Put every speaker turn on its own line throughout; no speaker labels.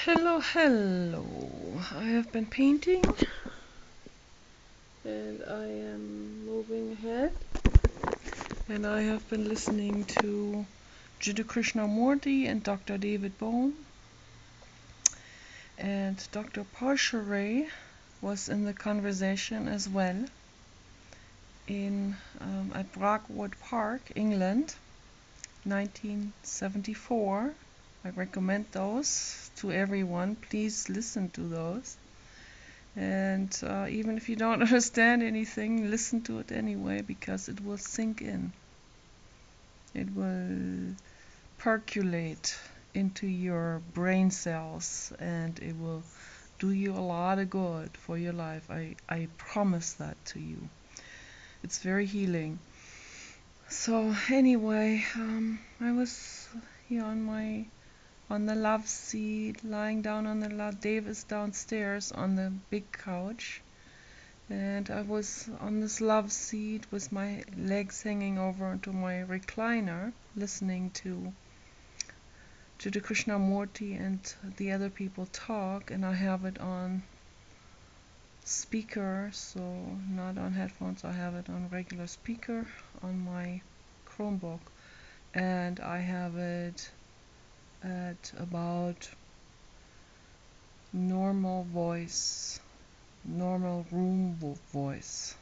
Hello, hello. I have been painting and I am moving ahead, and I have been listening to Jiddu Krishnamurti and Dr. David Bohm, and Dr. Parsharay was in the conversation as well in at Brockwood Park, England, 1974. I recommend those to everyone. Please listen to those. And even if you don't understand anything, listen to it anyway, because it will sink in. It will percolate into your brain cells, and it will do you a lot of good for your life. I promise that to you. It's very healing. So anyway, I was here on the love seat, lying down on the love. Dave is downstairs on the big couch. And I was on this love seat with my legs hanging over into my recliner, listening to the Krishnamurti and the other people talk, and I have it on speaker, so not on headphones, I have it on regular speaker on my Chromebook, and I have it at about normal room voice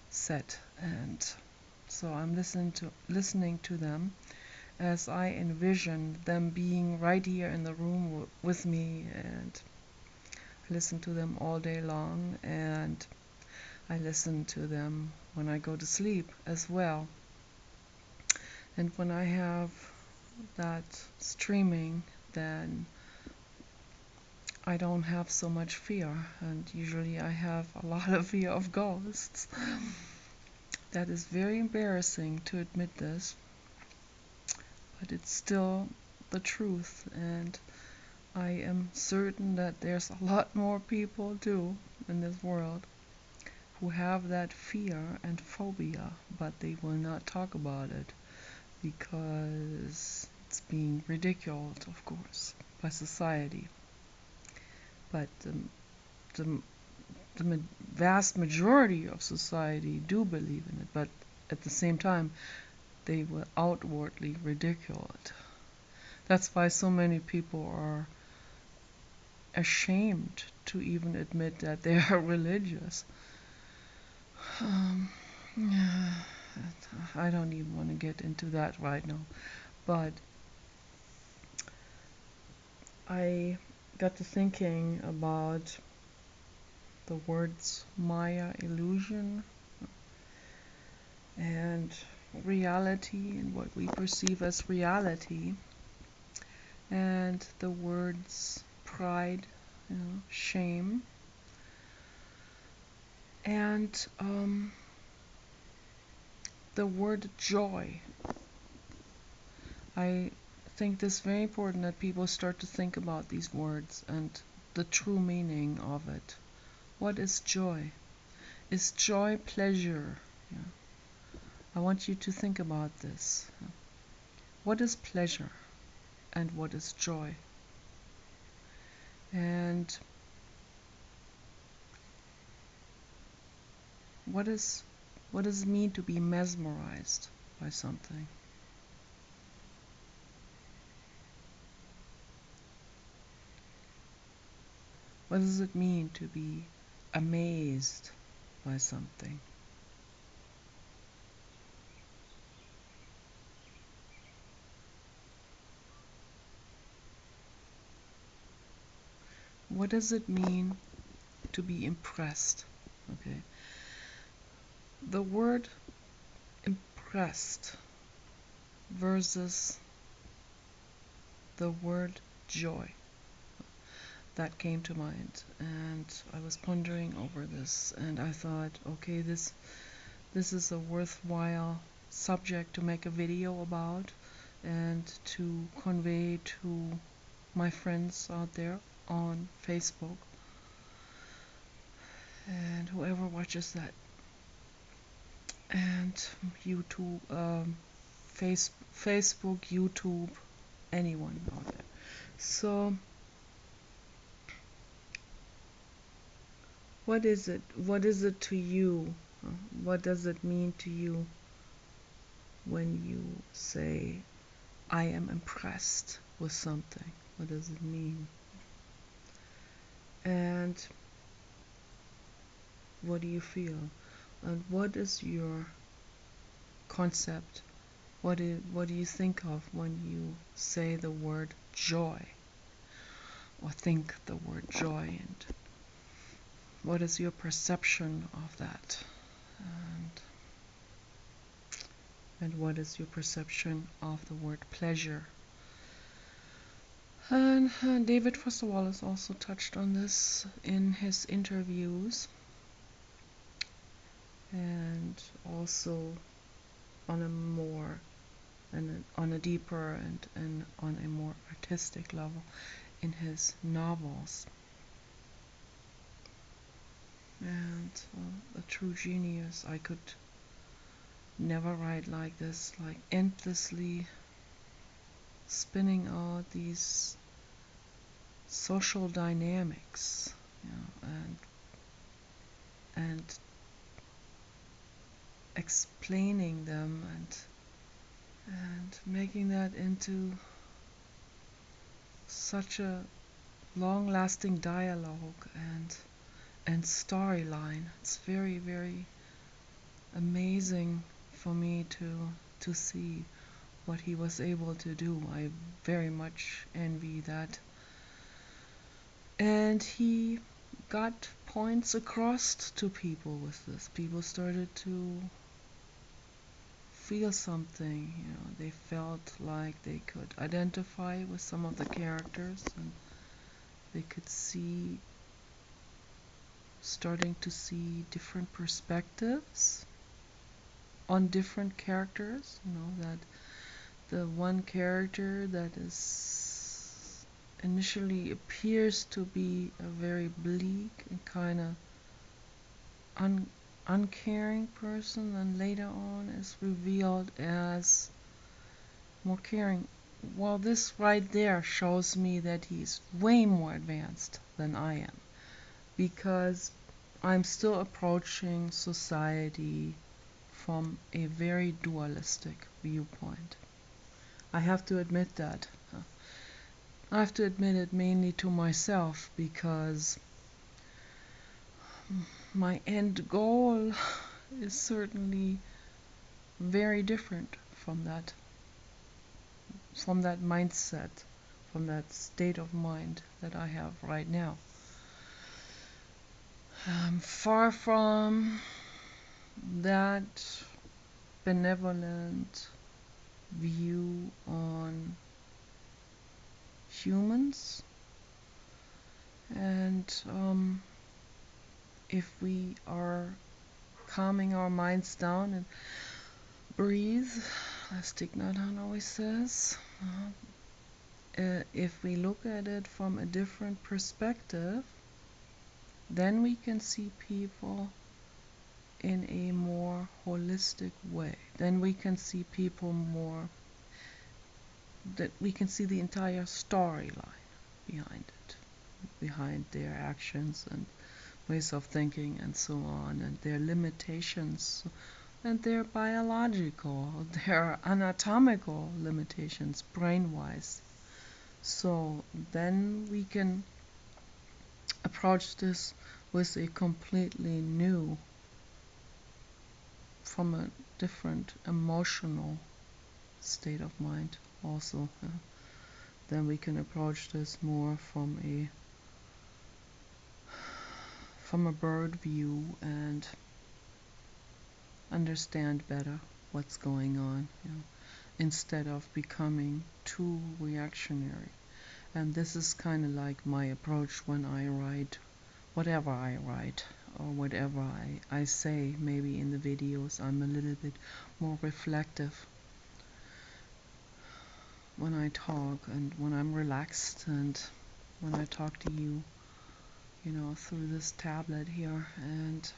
set, and so I'm listening to them as I envision them being right here in the room with me, and I listen to them all day long, and I listen to them when I go to sleep as well. And when I have that streaming, then I don't have so much fear, and usually I have a lot of fear of ghosts. That is very embarrassing to admit this, but it's still the truth, and I am certain that there's a lot more people too in this world who have that fear and phobia, but they will not talk about it because it's being ridiculed, of course, by society. But the vast majority of society do believe in it, but at the same time, they will outwardly ridicule it. That's why so many people are ashamed to even admit that they are religious. Yeah, I don't even want to get into that right now, but I got to thinking about the words Maya, illusion, and reality, and what we perceive as reality, and the words pride, shame, and the word joy. I think this is very important that people start to think about these words and the true meaning of it. What is joy? Is joy pleasure? Yeah. I want you to think about this. What is pleasure and what is joy? And what does it mean to be mesmerized by something? What does it mean to be amazed by something? What does it mean to be impressed? Okay. The word impressed versus the word joy. That came to mind, and I was pondering over this, and I thought, okay, this is a worthwhile subject to make a video about and to convey to my friends out there on Facebook and whoever watches that, and YouTube, Facebook, YouTube, anyone out there. So What is it? What is it to you? What does it mean to you when you say, I am impressed with something? What does it mean? And what do you feel? And what is your concept? What do you think of when you say the word joy? Or think the word joy? And what is your perception of that? And what is your perception of the word pleasure? And David Foster Wallace also touched on this in his interviews, and also on a more and on a deeper and on a more artistic level in his novels. And a true genius, I could never write like this, like endlessly spinning out these social dynamics, and explaining them and making that into such a long-lasting dialogue and storyline. It's very, very amazing for me to see what he was able to do. I very much envy that. And he got points across to people with this. People started to feel something, they felt like they could identify with some of the characters, and they could starting to see different perspectives on different characters, that the one character that is initially appears to be a very bleak and kind of uncaring person, and later on is revealed as more caring. Well, this right there shows me that he's way more advanced than I am, because I'm still approaching society from a very dualistic viewpoint. I have to admit that. I have to admit it mainly to myself, because my end goal is certainly very different from that mindset, from that state of mind that I have right now. Far from that benevolent view on humans, and if we are calming our minds down and breathe, as Thich Nhat Hanh always says, if we look at it from a different perspective, then we can see people in a more holistic way. Then we can see people more, that we can see the entire storyline behind it, behind their actions and ways of thinking and so on, and their limitations, and their biological, their anatomical limitations, brain-wise. So then we can approach this with a completely new, from a different emotional state of mind also. Then we can approach this more from a bird view and understand better what's going on, instead of becoming too reactionary. And this is kind of like my approach when I write, whatever I write, or whatever I say. Maybe in the videos I'm a little bit more reflective when I talk, and when I'm relaxed, and when I talk to you, through this tablet here, and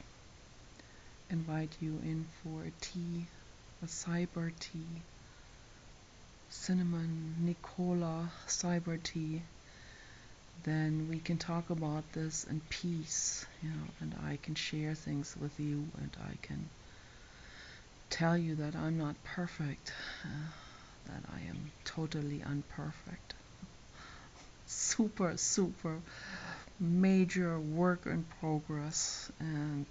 invite you in for a tea, a cyber tea, cinnamon Nicola cyber tea. then we can talk about this in peace, and I can share things with you, and I can tell you that I'm not perfect, that I am totally unperfect. Super, super major work in progress, and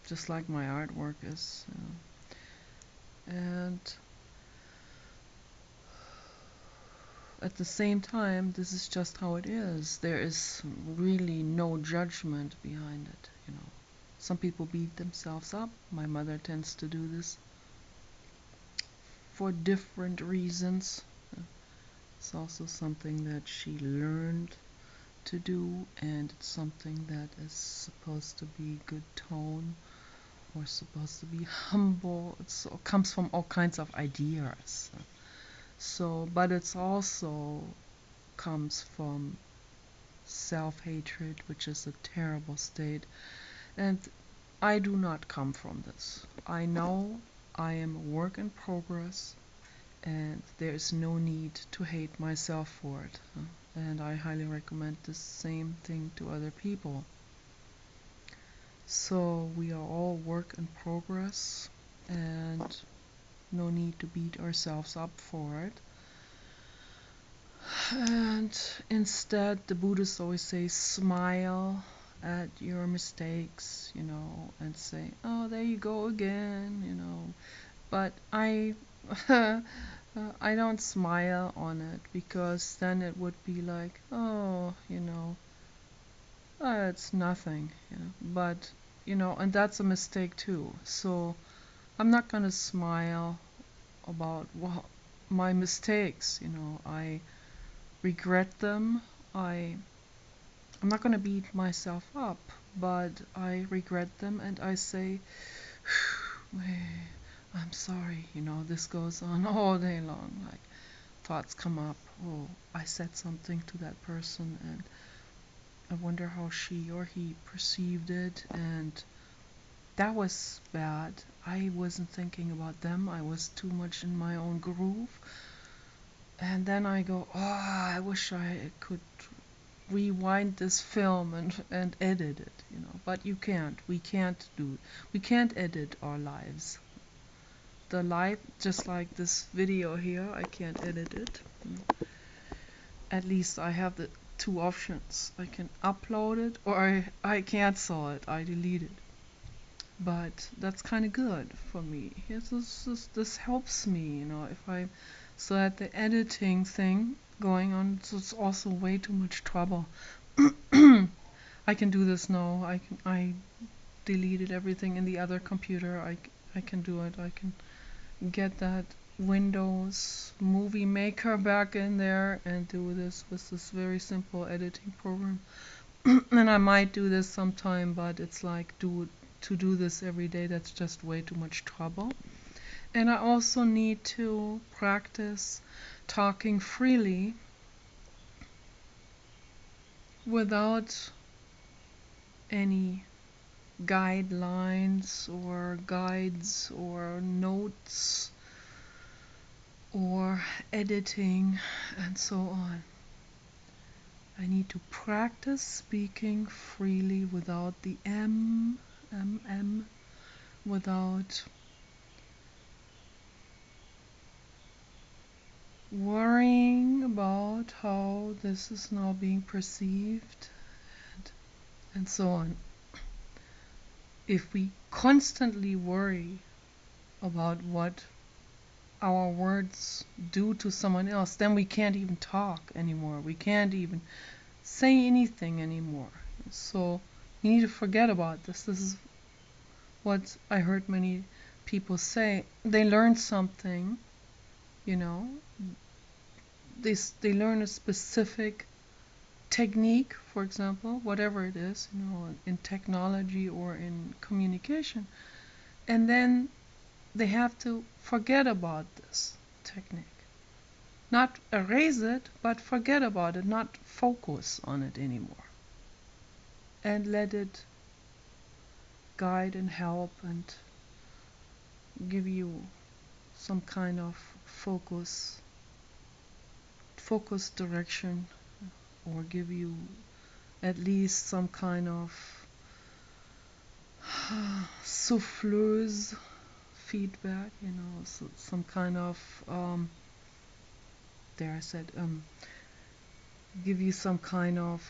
just like my artwork is. And at the same time, this is just how it is. There is really no judgment. Some people beat themselves up. My mother tends to do this for different reasons. It's also something that she learned to do, and it's something that is supposed to be good tone or supposed to be humble. It comes from all kinds of ideas. But it's also comes from self-hatred, which is a terrible state. And I do not come from this. I know I am a work in progress, and there is no need to hate myself for it. And I highly recommend the same thing to other people. So we are all work in progress, and no need to beat ourselves up for it. And instead, the Buddhists always say, smile at your mistakes, and say, oh, there you go again. But I I don't smile on it, because then it would be like, oh, it's nothing. But, and that's a mistake too. So I'm not going to smile about my mistakes. I regret them. I'm not going to beat myself up, but I regret them, and I say, I'm sorry. This goes on all day long. Like, thoughts come up. Oh, I said something to that person, and I wonder how she or he perceived it, and that was bad. I wasn't thinking about them. I was too much in my own groove. And then I go, oh, I wish I could rewind this film and edit it, But you can't. We can't edit our lives. The life, just like this video here, I can't edit it. At least I have the two options. I can upload it, or I cancel it. I delete it. But that's kind of good for me. This helps me, if I. So that the editing thing going on, so it's also way too much trouble. I can do this now. I deleted everything in the other computer. I can do it. I can get that Windows Movie Maker back in there and do this with this very simple editing program. And I might do this sometime, but it's like to do this every day, that's just way too much trouble. And I also need to practice talking freely without any guidelines or guides or notes or editing and so on. I need to practice speaking freely without the without worrying about how this is now being perceived, and so on. If we constantly worry about what our words do to someone else, then we can't even talk anymore. We can't even say anything anymore. So we need to forget about this. This is what I heard many people say. They learn something, they learn a specific technique, for example, whatever it is, in technology or in communication, and then they have to forget about this technique. Not erase it, but forget about it, not focus on it anymore. And let it guide and help and give you some kind of focus direction, or give you at least some kind of souffleuse feedback, so some kind of, there I said, give you some kind of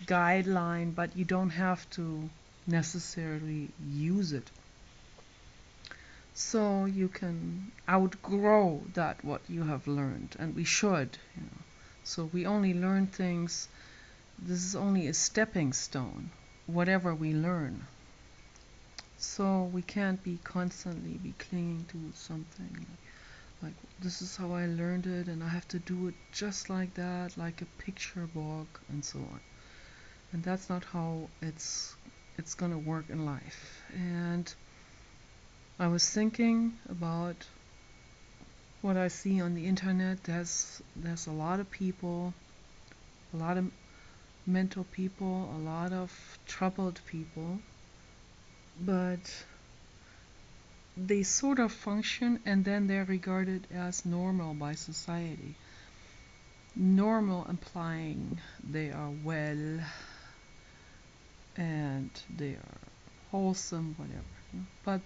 guideline, but you don't have to necessarily use it. So you can outgrow that what you have learned, and we should. So we only learn things. This is only a stepping stone, whatever we learn. So we can't be constantly clinging to something like this is how I learned it, and I have to do it just like that, like a picture book, and so on. And that's not how it's gonna work in life. And I was thinking about what I see on the internet. There's a lot of people, a lot of mental people, a lot of troubled people, but they sort of function and then they're regarded as normal by society. Normal implying they are well and they are wholesome, whatever. But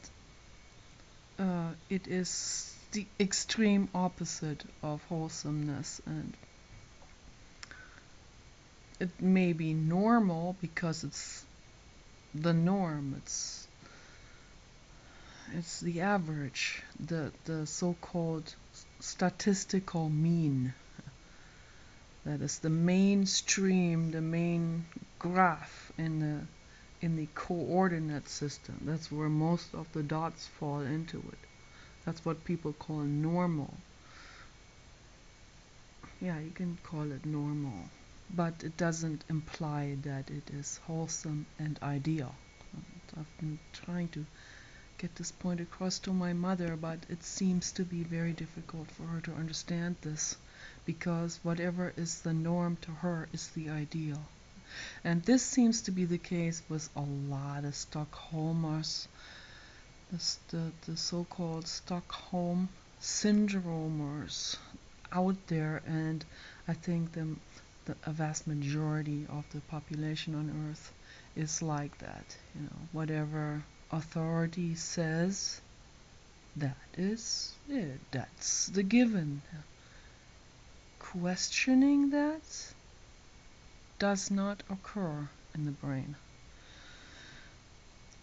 it is the extreme opposite of wholesomeness, and it may be normal because it's the norm, it's the average, the so-called statistical mean. That is the mainstream, the main graph in the coordinate system. That's where most of the dots fall into it. That's what people call normal. Yeah, you can call it normal, but it doesn't imply that it is wholesome and ideal. I've been trying to get this point across to my mother, but it seems to be very difficult for her to understand this, because whatever is the norm to her is the ideal. And this seems to be the case with a lot of Stockholmers, the so-called Stockholm syndromers out there, and I think a vast majority of the population on Earth is like that. Whatever authority says, that is it. That's the given. Questioning that does not occur in the brain.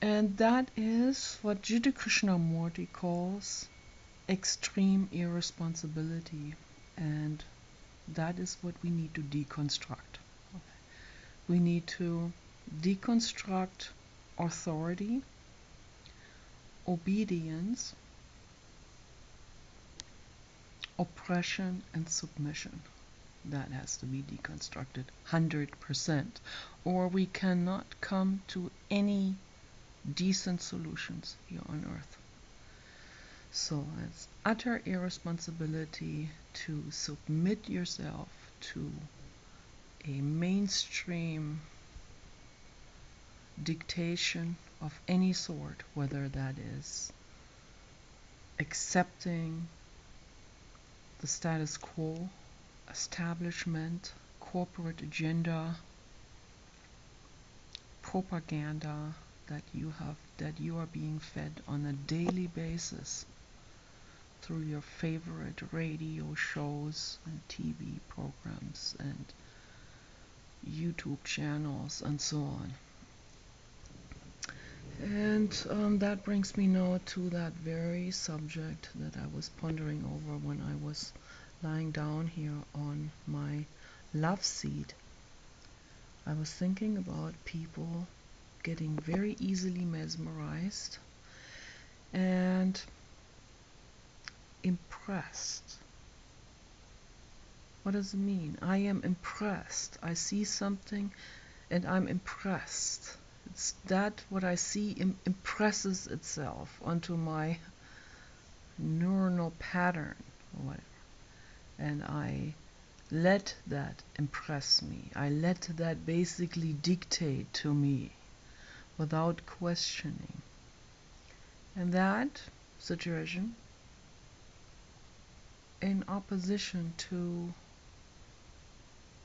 And that is what Jiddu Krishnamurti calls extreme irresponsibility. And that is what we need to deconstruct. We need to deconstruct authority, obedience, oppression, and submission. That has to be deconstructed 100%, or we cannot come to any decent solutions here on Earth. So it's utter irresponsibility to submit yourself to a mainstream dictation of any sort, whether that is accepting the status quo, establishment, corporate agenda, propaganda that you are being fed on a daily basis through your favorite radio shows and TV programs and YouTube channels and so on. And that brings me now to that very subject that I was pondering over when I was lying down here on my love seat. I was thinking about people getting very easily mesmerized and impressed. What does it mean? I am impressed. I see something and I'm impressed. It's that what I see impresses itself onto my neuronal pattern or whatever. And I let that impress me. I let that basically dictate to me without questioning. And that situation, in opposition to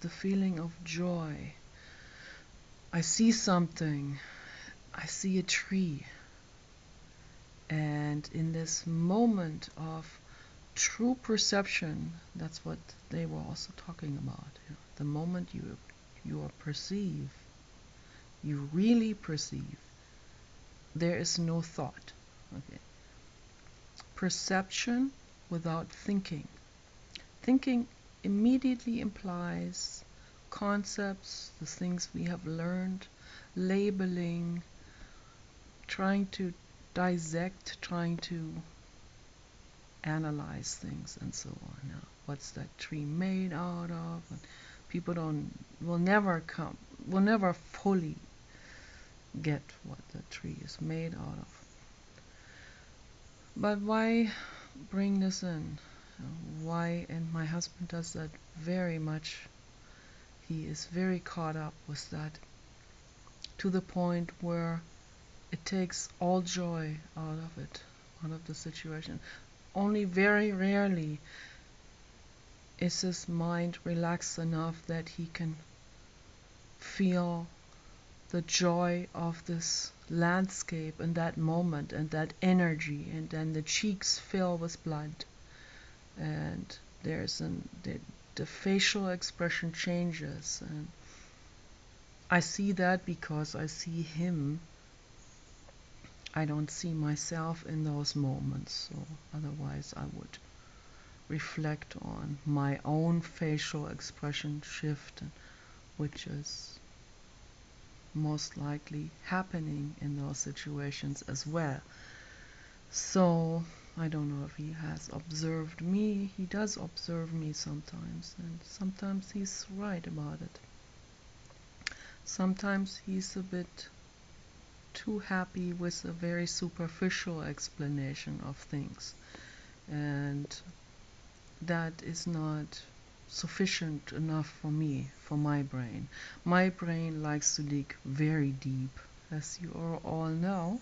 the feeling of joy, I see something. I see a tree. And in this moment of true perception, that's what they were also talking about. The moment you are perceive, you really perceive, there is no thought. Okay. Perception without thinking. Thinking immediately implies concepts, the things we have learned, labeling, trying to dissect, trying to analyze things and so on. Now, what's that tree made out of? And people will never fully get what the tree is made out of. But why bring this in? Why? And my husband does that very much. He is very caught up with that, to the point where it takes all joy out of it, out of the situation. Only very rarely is his mind relaxed enough that he can feel the joy of this landscape and that moment and that energy, and then the cheeks fill with blood, and the facial expression changes, and I see that because I see him. I don't see myself in those moments, so otherwise I would reflect on my own facial expression shift, which is most likely happening in those situations as well. So I don't know if he has observed me. He does observe me sometimes, and sometimes he's right about it. Sometimes he's a bit too happy with a very superficial explanation of things, and that is not sufficient enough for me, for my brain. My brain likes to dig very deep, as you all know.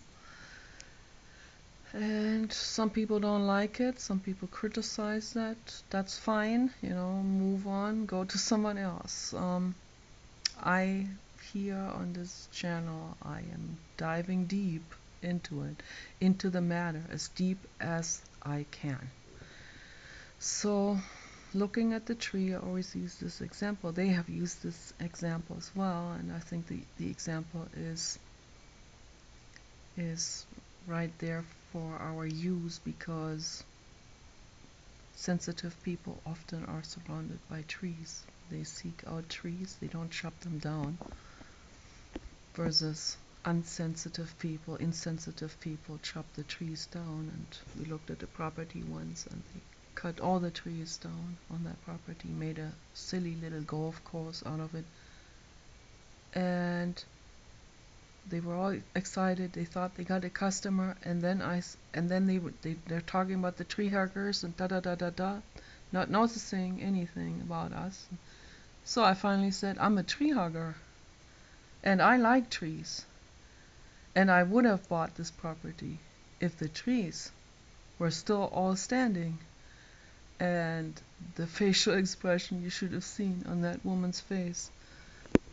And some people don't like it, some people criticize that. That's fine, move on, go to someone else. I, here on this channel, I am diving deep into it, into the matter, as deep as I can. So, looking at the tree, I always use this example. They have used this example as well, and I think the example is right there for our use, because sensitive people often are surrounded by trees. They seek out trees, they don't chop them down, versus insensitive people chop the trees down. And we looked at the property once, and they cut all the trees down on that property, made a silly little golf course out of it, and they were all excited. They thought they got a customer, and then they're talking about the tree huggers and da da da da da, not noticing anything about us. So I finally said, I'm a tree hugger, and I like trees, and I would have bought this property if the trees were still all standing. And the facial expression you should have seen on that woman's face.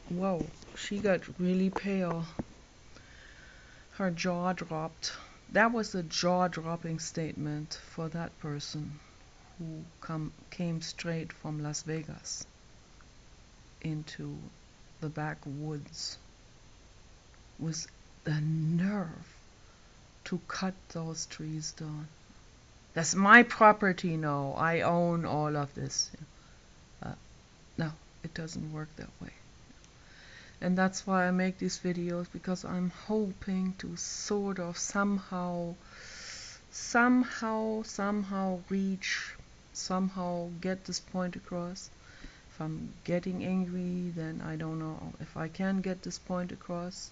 Whoa, she got really pale. Her jaw dropped. That was a jaw-dropping statement for that person who came straight from Las Vegas into the backwoods with the nerve to cut those trees down. That's my property now. I own all of this. No, it doesn't work that way. And that's why I make these videos, because I'm hoping to sort of somehow reach, somehow get this point across. If I'm getting angry, then I don't know if I can get this point across.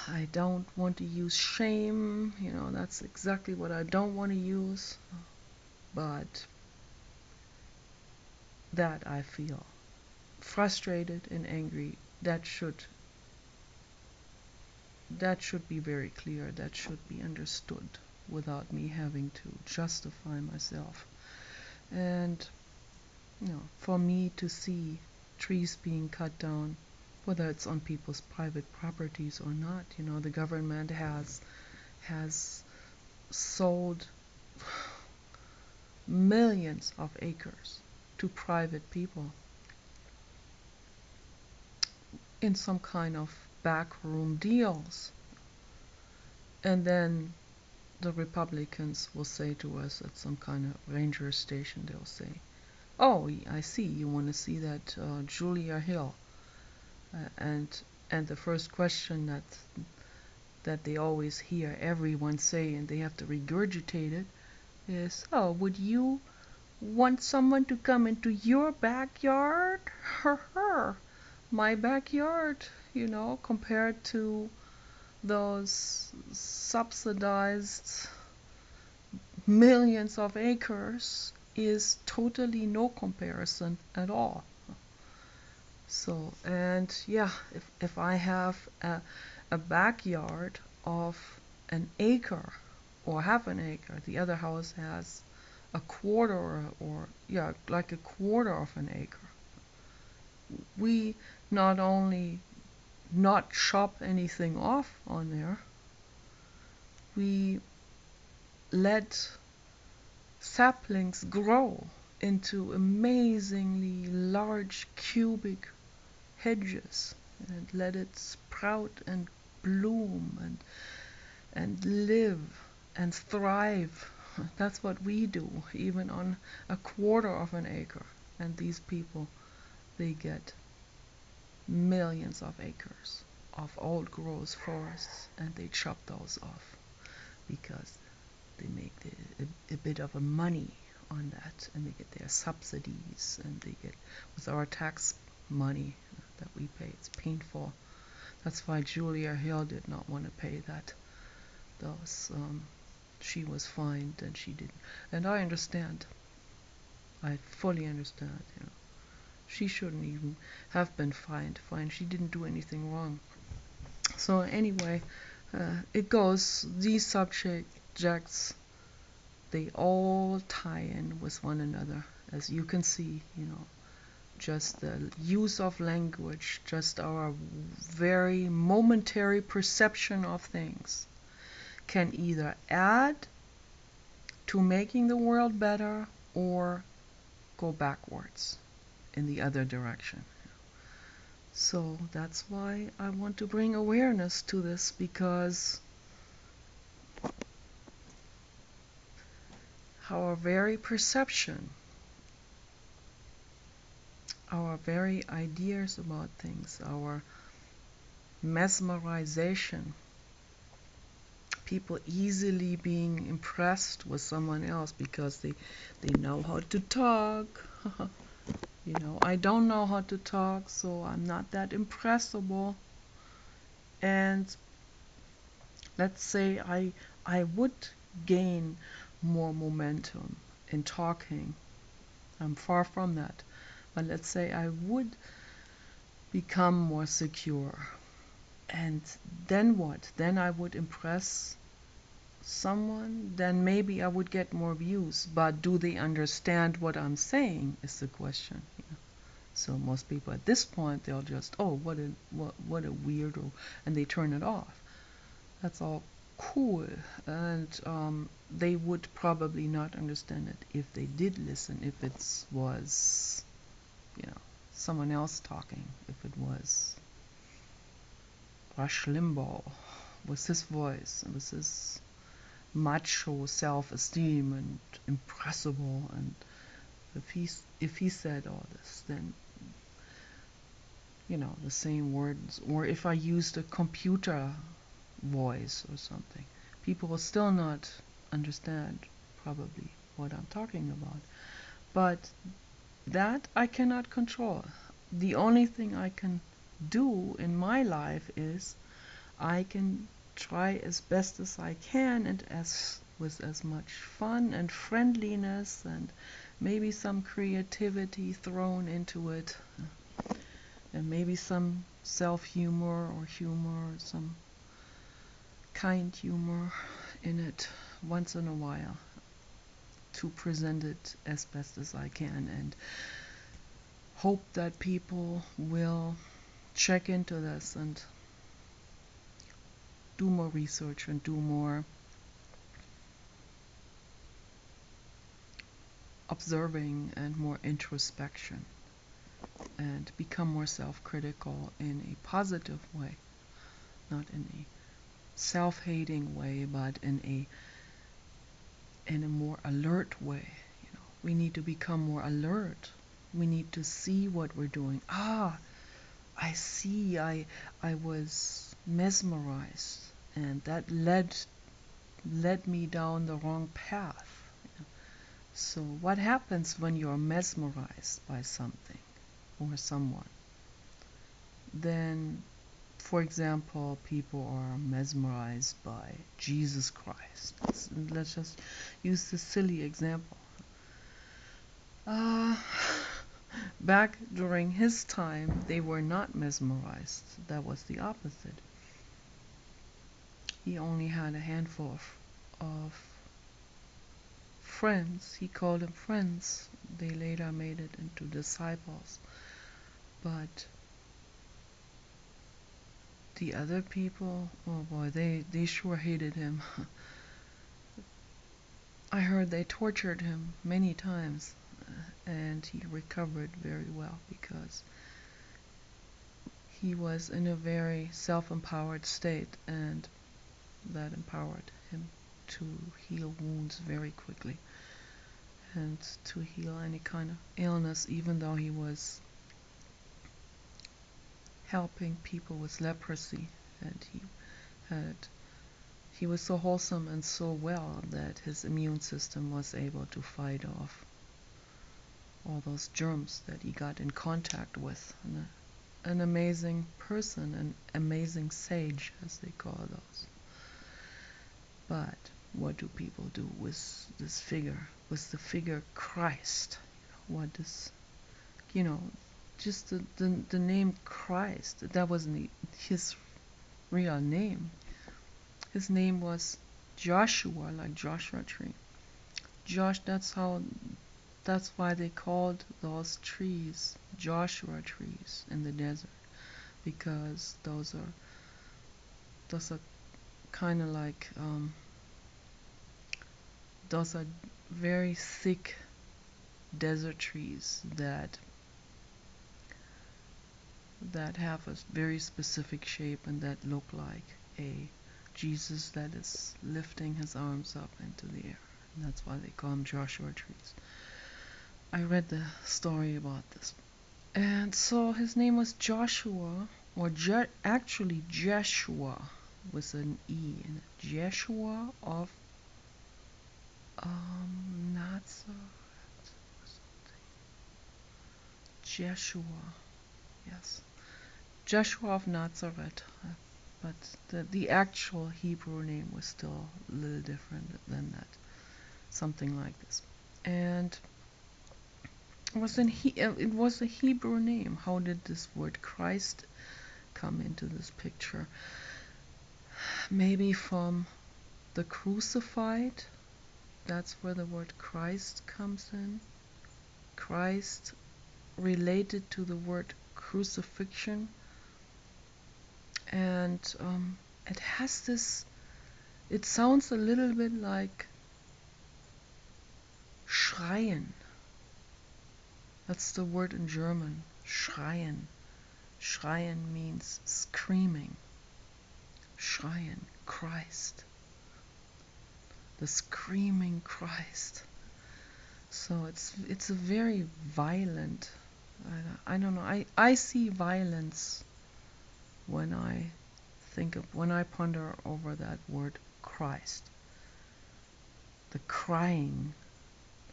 I don't want to use shame, that's exactly what I don't want to use. But that I feel frustrated and angry, that should be very clear, that should be understood without me having to justify myself. And for me to see trees being cut down whether it's on people's private properties or not. The government has sold millions of acres to private people in some kind of backroom deals. And then the Republicans will say to us at some kind of ranger station, they'll say, "Oh, I see, you want to see that Julia Hill." And the first question that they always hear everyone say, and they have to regurgitate it, is, "Oh, would you want someone to come into your backyard?" My backyard, compared to those subsidized millions of acres, is totally no comparison at all. So, and yeah, if I have a backyard of an acre or half an acre, the other house has a quarter, or yeah, like a quarter of an acre. We not only not chop anything off on there, we let saplings grow into amazingly large cubic hedges and let it sprout and bloom and live and thrive. That's what we do, even on a quarter of an acre. And these people, they get millions of acres of old growth forests, and they chop those off because they make a bit of a money on that, and they get their subsidies, and they get, with our tax money that we pay, it's painful. That's why Julia Hill did not want to pay that. She was fined and she didn't. And I understand. I fully understand. She shouldn't even have been fined. She didn't do anything wrong. So anyway, it goes. These subjects, they all tie in with one another, as you can see. Just the use of language, just our very momentary perception of things can either add to making the world better or go backwards in the other direction. So that's why I want to bring awareness to this, because our very perception, our very ideas about things, our mesmerization, people easily being impressed with someone else because they know how to talk. I don't know how to talk, so I'm not that impressible. And let's say I would gain more momentum in talking. I'm far from that. But let's say I would become more secure. And then what? Then I would impress someone, then maybe I would get more views. But do they understand what I'm saying is the question. So most people at this point, they'll just, "Oh, what a weirdo," and they turn it off. That's all cool, and they would probably not understand it if they did listen. If it was, someone else talking. If it was Rush Limbaugh with his voice and with his macho self-esteem and impressible, and if he said all this, then the same words, or if I used a computer voice or something, people will still not understand probably what I'm talking about. But that I cannot control. The only thing I can do in my life is I can try as best as I can, and with as much fun and friendliness and maybe some creativity thrown into it, and maybe some self-humor or humor, some kind humor in it once in a while, to present it as best as I can, and hope that people will check into this and do more research and do more observing and more introspection and become more self-critical in a positive way, not in a self-hating way, but in a more alert way. We need to become more alert. We need to see what we're doing. I see. I was mesmerized, and that led me down the wrong path. So what happens when you're mesmerized by something or someone? Then, for example, people are mesmerized by Jesus Christ. Let's just use this silly example. Back during his time, they were not mesmerized. That was the opposite. He only had a handful of friends. He called them friends. They later made it into disciples. But the other people, oh boy, they sure hated him. I heard they tortured him many times, and he recovered very well because he was in a very self-empowered state, and that empowered him to heal wounds very quickly and to heal any kind of illness, even though he was helping people with leprosy, and he was so wholesome and so well that his immune system was able to fight off all those germs that he got in contact with. An amazing person, an amazing sage, as they call those. But what do people do with this figure, with the figure Christ? What does, just the name Christ, that wasn't his real name. His name was Joshua, like Joshua tree. That's why they called those trees Joshua trees in the desert, because those are kind of like those are very thick desert trees that have a very specific shape and that look like a Jesus that is lifting his arms up into the air. And that's why they call them Joshua trees. I read the story about this. And so his name was Joshua, or actually Jeshua with an E in it. Jeshua of Nazareth or something. Jeshua, yes. Joshua of Nazareth. But the actual Hebrew name was still a little different than that. Something like this. And it was a Hebrew name. How did this word Christ come into this picture? Maybe from the crucified. That's where the word Christ comes in. Christ related to the word crucifixion. And it has this, it sounds a little bit like schreien. That's the word in German, schreien. Schreien means screaming. Schreien, Christ. The screaming Christ. So it's a very violent, I don't know, I see violence when I ponder over that word Christ. The crying,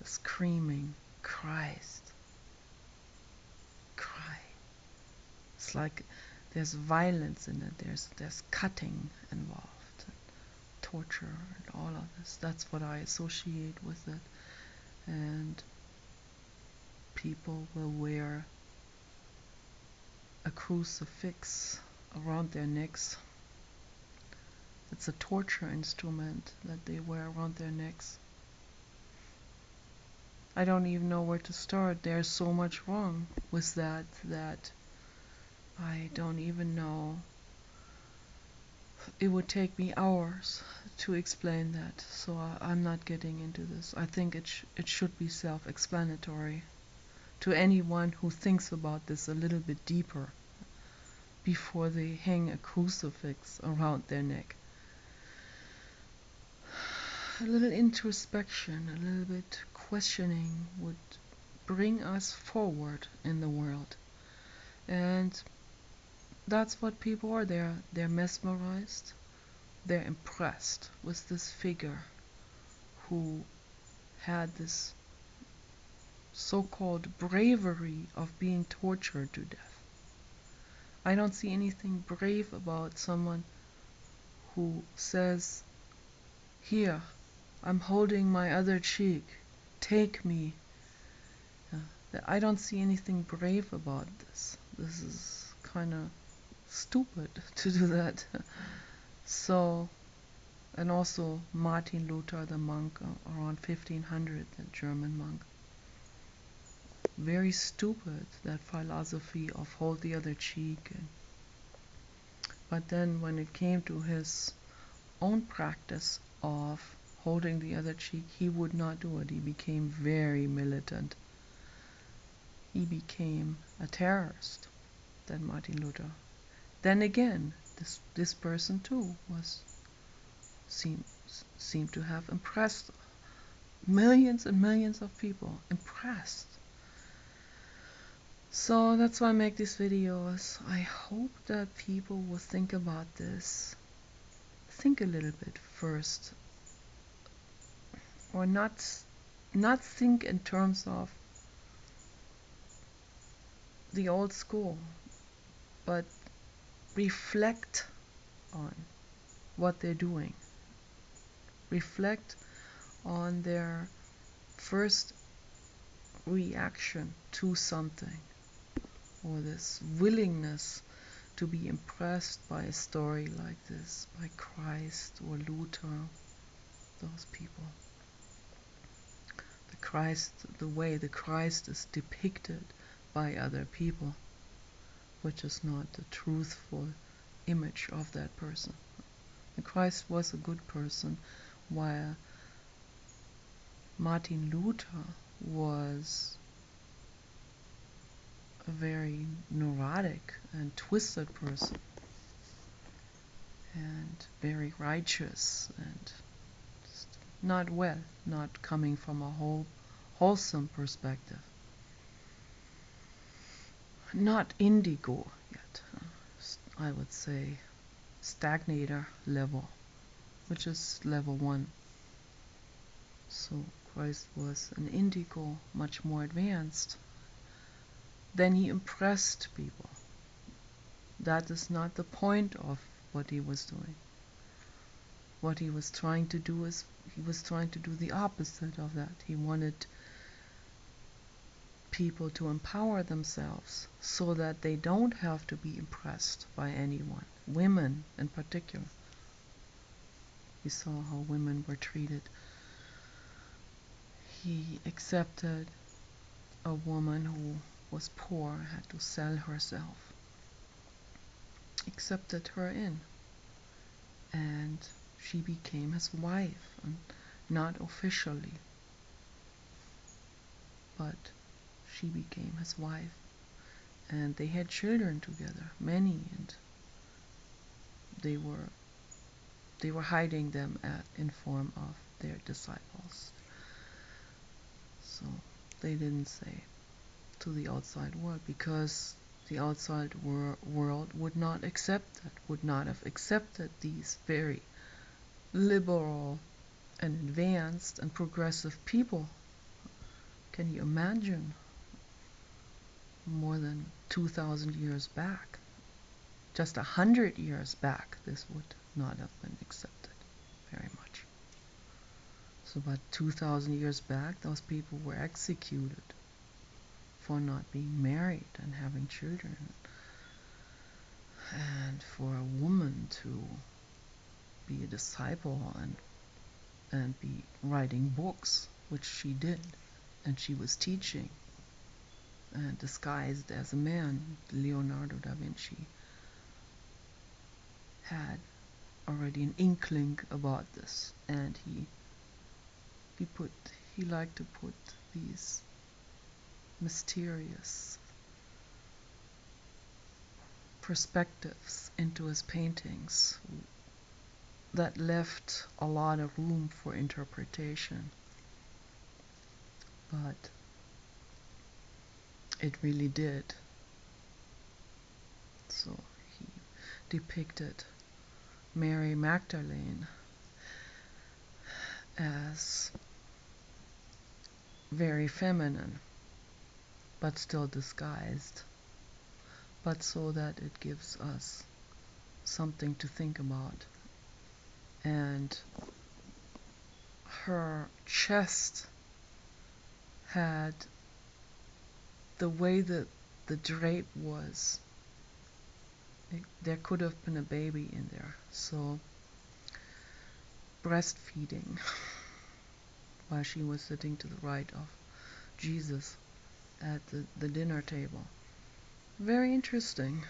the screaming Christ. Cry. It's like there's violence in it, there's cutting involved, torture and all of this. That's what I associate with it. And people will wear a crucifix around their necks. It's a torture instrument that they wear around their necks. I don't even know where to start. There's so much wrong with that I don't even know. It would take me hours to explain that, so I'm not getting into this. I think it should be self-explanatory to anyone who thinks about this a little bit deeper before they hang a crucifix around their neck. A little introspection, a little bit questioning would bring us forward in the world. And that's what people are. They're mesmerized. They're impressed with this figure who had this so-called bravery of being tortured to death. I don't see anything brave about someone who says, "Here, I'm holding my other cheek. Take me." I don't see anything brave about this. This is kind of stupid to do that. So, and also Martin Luther, the monk, around 1500, the German monk. Very stupid, that philosophy of hold the other cheek. But then when it came to his own practice of holding the other cheek, he would not do it. He became very militant. He became a terrorist, that Martin Luther. Then again, this person too seemed to have impressed millions and millions of people. Impressed. So that's why I make these videos. I hope that people will think about this. Think a little bit first. Or not think in terms of the old school, but reflect on what they're doing. Reflect on their first reaction to something, or this willingness to be impressed by a story like this, by Christ or Luther, those people. The way the Christ is depicted by other people, which is not the truthful image of that person. The Christ was a good person, while Martin Luther was a very neurotic and twisted person, and very righteous, and just not well, not coming from a wholesome perspective. Not indigo yet, I would say stagnator level, which is level 1. So Christ was an indigo, much more advanced. Then he impressed people. That is not the point of what he was doing. What he was trying to do is, he was trying to do the opposite of that. He wanted people to empower themselves so that they don't have to be impressed by anyone, women in particular. We saw how women were treated. He accepted a woman who was poor, had to sell herself. Accepted her in, and she became his wife, and not officially, but she became his wife, and they had children together, many, and they were hiding them in form of their disciples. So they didn't say to the outside world, because the outside world would not accept that, would not have accepted these very liberal and advanced and progressive people. Can you imagine? More than 2,000 years back, just 100 years back, this would not have been accepted very much. So about 2,000 years back, those people were executed for not being married and having children. And for a woman to be a disciple and be writing books, which she did, and she was teaching, and disguised as a man. Leonardo da Vinci had already an inkling about this, and he put he liked to put these mysterious perspectives into his paintings that left a lot of room for interpretation. But it really did. So he depicted Mary Magdalene as very feminine, but still disguised, but so that it gives us something to think about. And her chest had the way that the drape was. There could have been a baby in there. So breastfeeding while she was sitting to the right of Jesus at the dinner table. Very interesting.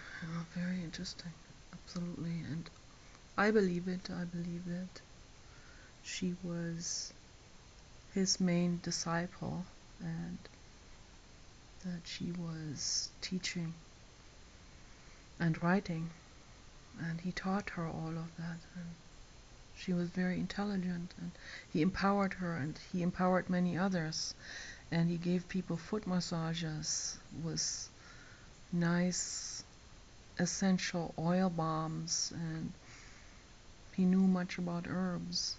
Very interesting. Absolutely. And I believe it. I believe that she was his main disciple, and that she was teaching and writing, and he taught her all of that, and she was very intelligent, and he empowered her, and he empowered many others, and he gave people foot massages with nice essential oil balms, and he knew much about herbs.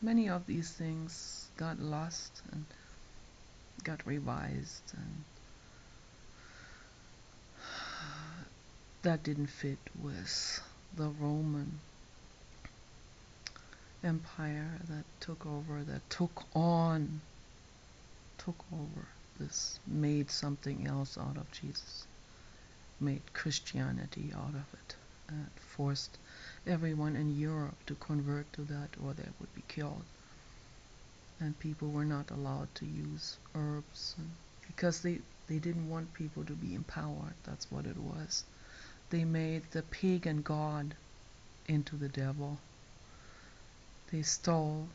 Many of these things got lost and got revised, and that didn't fit with the Roman Empire that took over, took over this, made something else out of Jesus, made Christianity out of it, and forced everyone in Europe to convert to that or they would be killed. And people were not allowed to use herbs, because they didn't want people to be empowered. That's what it was. They made the pagan god into the devil. They stole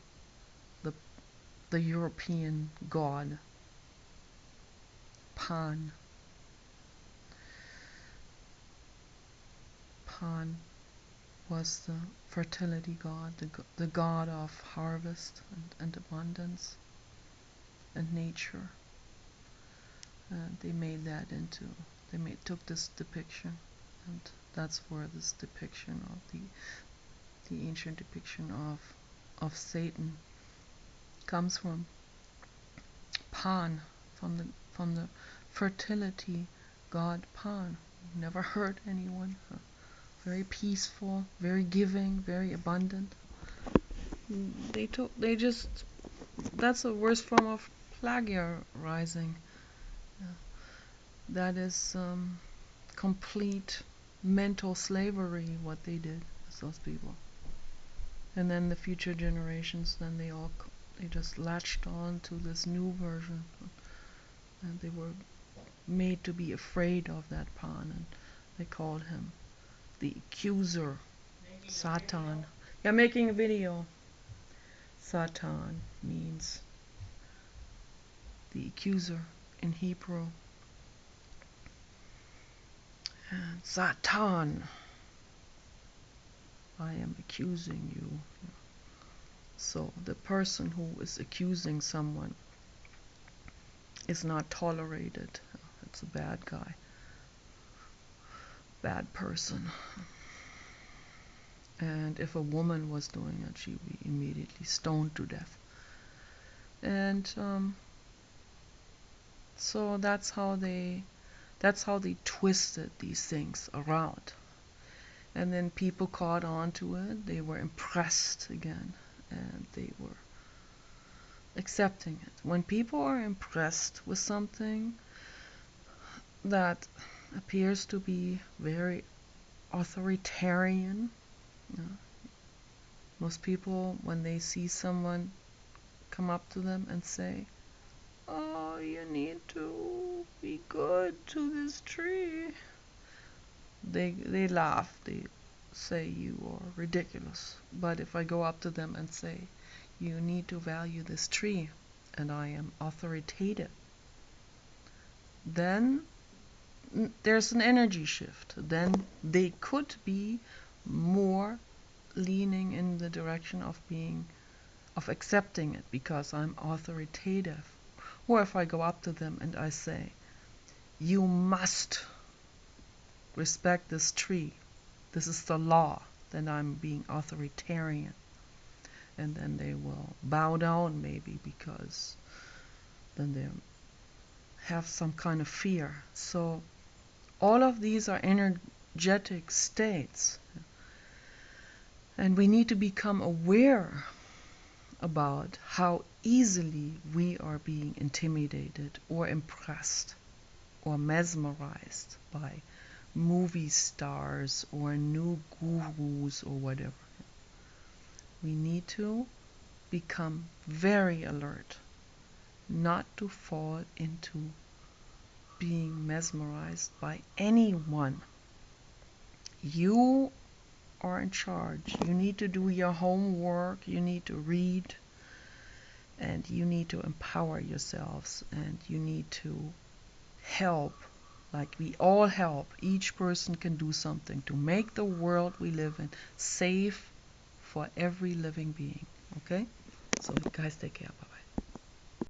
the European god, Pan. Pan was the fertility god, the god of harvest and abundance and nature. And they made that into, took this depiction, and that's where this depiction of the ancient depiction of Satan comes from. Pan, from the fertility god Pan. Never hurt anyone. Very peaceful, very giving, very abundant. That's the worst form of plagiarizing. That is complete mental slavery, what they did with those people. And then the future generations, then they just latched on to this new version, and they were made to be afraid of that Pan, and they called him the accuser, Satan. Yeah, making a video. Satan means the accuser in Hebrew. And Satan, I am accusing you. So the person who is accusing someone is not tolerated. It's a bad guy, bad person. And if a woman was doing it, she would be immediately stoned to death. And so that's how they twisted these things around. And then people caught on to it. They were impressed again, and they were accepting it. When people are impressed with something that appears to be very authoritarian, most people, when they see someone come up to them and say, oh, you need to be good to this tree. They laugh. They say you are ridiculous. But if I go up to them and say, you need to value this tree, and I am authoritative, then there's an energy shift. Then they could be more leaning in the direction of accepting it because I'm authoritative. Or if I go up to them and I say, you must respect this tree, this is the law, then I'm being authoritarian. And then they will bow down maybe because then they have some kind of fear. So all of these are energetic states. And we need to become aware about how easily we are being intimidated or impressed or mesmerized by movie stars or new gurus or whatever. We need to become very alert not to fall into being mesmerized by anyone. You are in charge. You need to do your homework, you need to read, and you need to empower yourselves, and you need to help. Like we all help. Each person can do something to make the world we live in safe for every living being. Okay? So guys, take care. Bye.